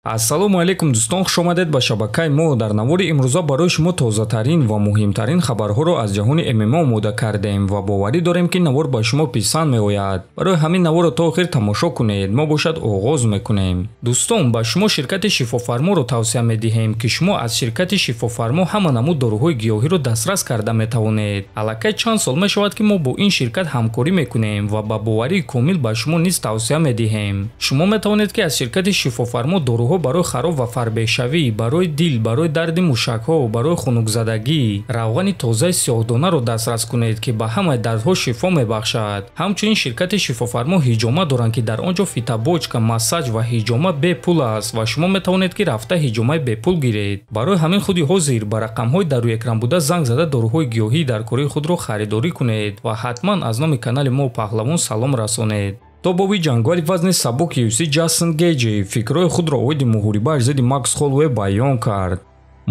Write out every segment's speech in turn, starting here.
ассалому алайкум дӯстон, хушомадед ба шабакаи мо. дар навори имрӯза барои шумо тозатарин ва муҳимтарин хабарҳоро аз ҷаҳони ММО омода кардем ва боварӣ дорем ки навор ба шумо писанд меояд. барои ҳамин наворро то охир тамошо кунед. мо бошад оғоз мекунем. дӯстон, ба шумо ширкати шифофарморо тавсия медиҳем ки шумо аз ширкати шифофармо ҳама намуд дороҳои гиёҳиро дастрас карда метавонед. аллакай чанд сол мешавад ки мо бо ин ширкат ҳамкорӣ мекунем ва ба боварии комил ба шумо низ тавсия медиҳем. шумо метавонед ки аз ширкати шифофармо дороҳо барои хароб ва фарбешавӣ, барои дил, барои дарди мушакҳо, барои хунукзадагӣ, равғани тозаи сиёҳдонаро дастрас кунед ки ба ҳамаи дардҳо шифо мебахшад. ҳамчунин ширкати шифофармо ҳиҷома доранд ки дар он ҷо фитобочка, массаҷ ва ҳиҷома бепул аст ва шумо метавонед ки рафта ҳиҷомаи бепул гиред. барои ҳамин худи ҳозир ба рақамҳои дар рӯи экран буда занг зада дороҳои гиёҳии дар кории худро харидорӣ кунед ва ҳатман аз номи канали мо паҳлавон салом расонед. тобоби ҷангвари вазни сабук UFC Ҷастин Гэтжи фикрҳои худро оиди муҳорибааш зидди Макс Холлоуэй баён кард.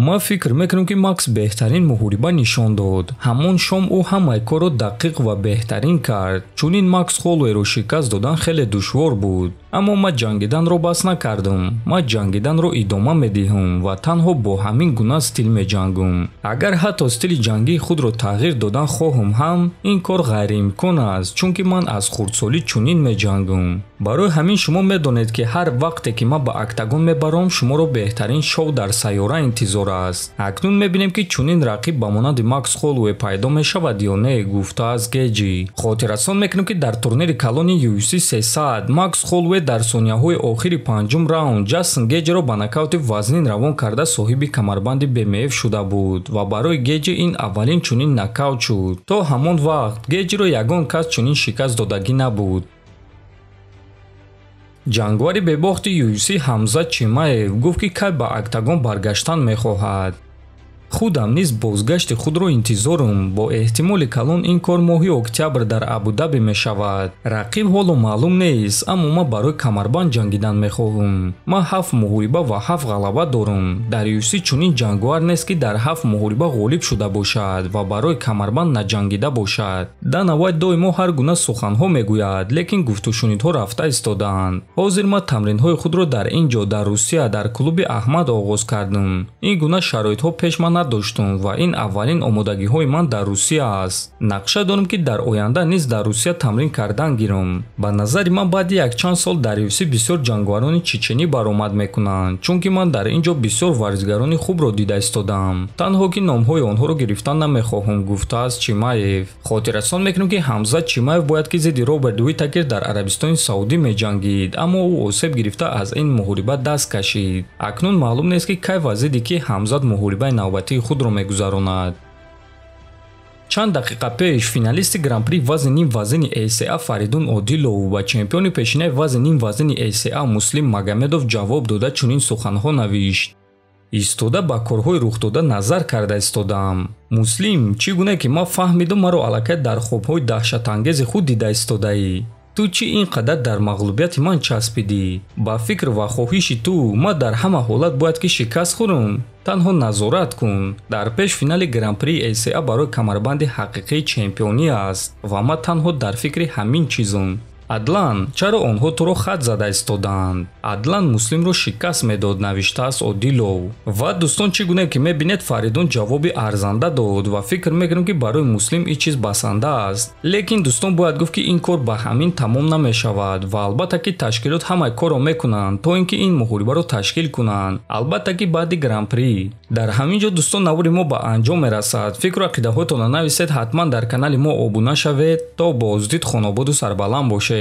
ма фикр мекунам ки Макс беҳтарин муҳориба нишон дод. ҳамон шом ӯ ҳамаи корро дақиқ ва беҳтарин кард. чунин Макс Холлоуэйро шикаст додан хеле душвор буд. аммо ман ҷангиданро бас накардам. ман ҷангиданро идома медиҳам ва танҳо бо ҳамин гуна стил меҷангам. агар ҳатто стили ҷангии худро тағйир додан хоҳам ҳам, ин кор ғайриимкон аст, чунки ман аз хурдсолӣ чунин меҷангам. барои ҳамин шумо медонед ки ҳар вақте ки ман ба октагон мебарам, шуморо беҳтарин шоу дар сайёра интизор аст. акнун мебинем ки чунин рақиб ба монанди Макс Холлоуэй пайдо мешавад ё не, гуфтааст Гэтжи. хотиррасон мекунем ки дар турнири калони UFC 300 Макс Холлоуэй дар сонияҳои охири панҷум раунд Ҷастин Гэтжиро ба нокаути вазнин равон карда соҳиби камарбанди БМФ шуда буд ва барои Гэтжи ин аввалин чунин нокаут шуд. то ҳамон вақт Гэтжиро ягон кас чунин шикаст додагӣ набуд. ҷангвари бебохти UFC Хамзат Чимаев гуфт ки кай ба октагон баргаштан мехоҳад. худам низ бозгашти худро интизорам. бо эҳтимоли калон ин кор моҳи октябр дар Абу-Даби мешавад. рақиб ҳоло маълум нест, аммо ман барои камарбанд ҷангидан мехоҳам. ман 7 муҳориба ва 7 ғалаба дорам. дар UFC чунин ҷангвар нест ки дар 7 муҳориба ғолиб шуда бошад ва барои камарбанд наҷангида бошад. Дана Вайт доимо ҳар гуна суханҳо мегӯяд, лекин гуфтушунидҳо рафта истоданд. ҳозир ман тамринҳои худро дар ин ҷо дар Русия дар клуби Аҳмад оғоз кардам. ин гуна шароитҳо пеш ман надоштум ва ин аввалин омодагиҳои ман дар Русия аст. нақша дорам ки дар оянда низ дар Русия тамрин кардан гирам. ба назари ман баъди якчанд сол дар UFC бисёр ҷангварони чеченӣ баромад мекунанд, чунки ман дар ин ҷо бисёр варзигарони хубро дида истодам. танҳо ки номҳои онҳоро гирифтан намехоҳам, гуфтааст Чимаев. хотиррасон мекунем ки Хамзат Чимаев бояд ки зидди Роберт Уитакер дар Арабистони Саудӣ меҷангид, аммо ӯ осеб гирифта аз ин муҳориба даст кашид. акнун маълум нест ки кай ва зидди ки Хамзат муҳорибаи навбатии худро мегузаронад. чанд дақиқа пеш финалисти гран-при вазни ним вазни ACA Фаридун Одилов ва чемпиони пешинаи вазни ним вазни ACA Муслим Магомедов ҷавоб дода чунин суханҳо навишт. истода ба корҳои рухдода назар карда истодам. муслим, чӣ гуне ки ман фаҳмидам маро аллакай дар хобҳои даҳшатангези худ дида истодаӣ? ту чӣ ин қадар дар мағлубияти ман часпидӣ? ба фикр ва хоҳиши ту ман дар ҳама ҳолат бояд ки шикаст хӯрам? танҳо назорат кун. дар пешфинали гран-при ACA барои камарбанди ҳақиқии чемпионӣ аст ва ман танҳо дар фикри ҳамин чизам. адлан, чаро онҳо туро хат зада истоданд? адлан муслимро шикаст медод, навиштааст Одилов. ва дӯстон, чӣ гуне ки мебинед Фаридун ҷавоби арзанда дод ва фикр мекунам ки барои муслим ин чиз басанда аст. лекин дӯстон, бояд гуфт ки ин кор ба ҳамин тамом намешавад ва албатта ки ташкилот ҳамаи корро мекунанд то ин ки ин муҳорибаро ташкил кунанд, албатта ки баъди гран-при. дар ҳамин ҷо дӯстон, навори мо ба анҷом мерасад. фикру ақидаҳоятонро нависед, ҳатман дар канали мо обуна шавед. то боздид хонободу сарбаланд бошед.